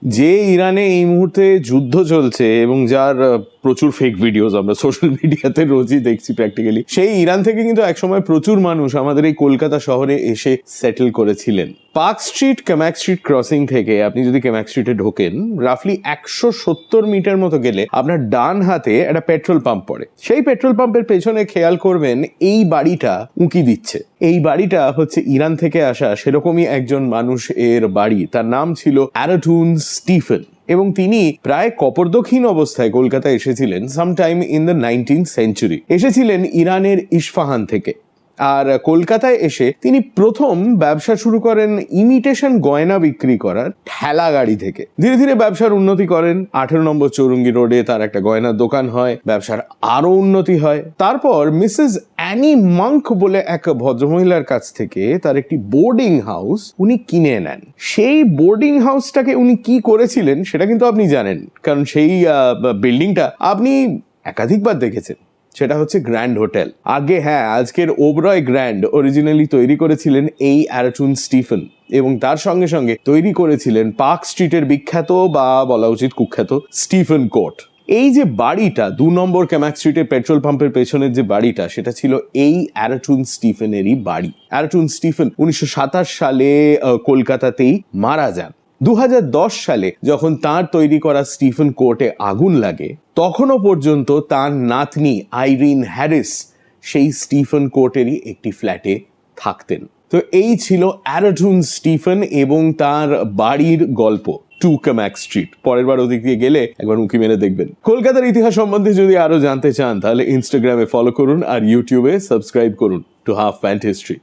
যে ইরানে এই মুহূর্তে যুদ্ধ চলছে এবং যার প্রচুর ফেক ভিডিওস আমরা সোশ্যাল মিডিয়াতে রোজই দেখছি প্র্যাকটিক্যালি, সেই ইরান থেকে কিন্তু একসময় প্রচুর মানুষ আমাদের এই কলকাতা শহরে এসে সেটেল করেছিলেন। Park street Camac street crossing থেকে আপনি যদি কামাক স্ট্রিটে ঢোকেন, রাফলি 170 মিটার মতো গেলে আপনার ডান হাতে একটা পেট্রোল পাম্প পড়ে। সেই পেট্রোল পাম্পের পেছনে খেয়াল করবেন এই বাড়িটা উঁকি দিচ্ছে। এই বাড়িটা হচ্ছে ইরান থেকে আসা সেরকমই একজন মানুষ এর বাড়ি। তার নাম ছিল আরাটুন স্টিফেন এবং তিনি প্রায় কপর্দকহীন অবস্থায় কলকাতায় এসেছিলেন sometime in the 19th century. এসেছিলেন ইরানের ইস্পাহান থেকে। আর কলকাতায় এসে তিনি প্রথম ব্যবসা শুরু করেন ইমিটেশন গয়না বিক্রি করার ঠেলা গাড়ি থেকে। ধীরে ধীরে ব্যবসার উন্নতি করেন। 18 নম্বর চৌরঙ্গি রোডে তার একটা গয়নার দোকান হয়, ব্যবসার আরো উন্নতি হয়। তারপর মিসেস অ্যানি মাঙ্ক বলে এক ভদ্রমহিলার কাছ থেকে তার একটি বোর্ডিং হাউস উনি কিনে নেন। সেই বোর্ডিং হাউসটাকে উনি কি করেছিলেন সেটা কিন্তু আপনি জানেন, কারণ সেই বিল্ডিংটা আপনি একাধিকবার দেখেছেন। সেটা হচ্ছে গ্র্যান্ড হোটেল। আগে হ্যাঁ, আজকের ওবরয় গ্র্যান্ড অরিজিনালি তৈরি করেছিলেন এই আরাটুন স্টিফেন এবং তার সঙ্গে সঙ্গে তৈরি করেছিলেন পার্ক স্ট্রিটের বিখ্যাত বা বলা উচিত কুখ্যাত স্টিফেন কোর্ট। এই যে বাড়িটা 2 নম্বর কামাক স্ট্রিটের পেট্রোল পাম্পের পেছনের যে বাড়িটা, সেটা ছিল এই আরাটুন স্টিফেনেরই বাড়ি। আরাটুন স্টিফেন 1927 সালে কলকাতাতেই মারা যান। 2010 সালে যখন তার তৈরি করা স্টিফেন কোর্টে আগুন লাগে, তখনও পর্যন্ত তার নাতনি আইরিন হ্যারিস সেই স্টিফেন কোর্টেরই একটি ফ্ল্যাটে থাকতেন। তো এই ছিল আরাটুন স্টিফেন এবং তার বাড়ির গল্প, 2 কামাক স্ট্রিট। পরের বার ওদিক দিয়ে গেলে একবার উঁকি মেরে দেখবেন। কলকাতার ইতিহাস সম্বন্ধে যদি আরো জানতে চান তাহলে ইনস্টাগ্রামে ফলো করুন আর ইউটিউবে সাবস্ক্রাইব করুন টু হাফ প্যান্ট হিস্ট্রি।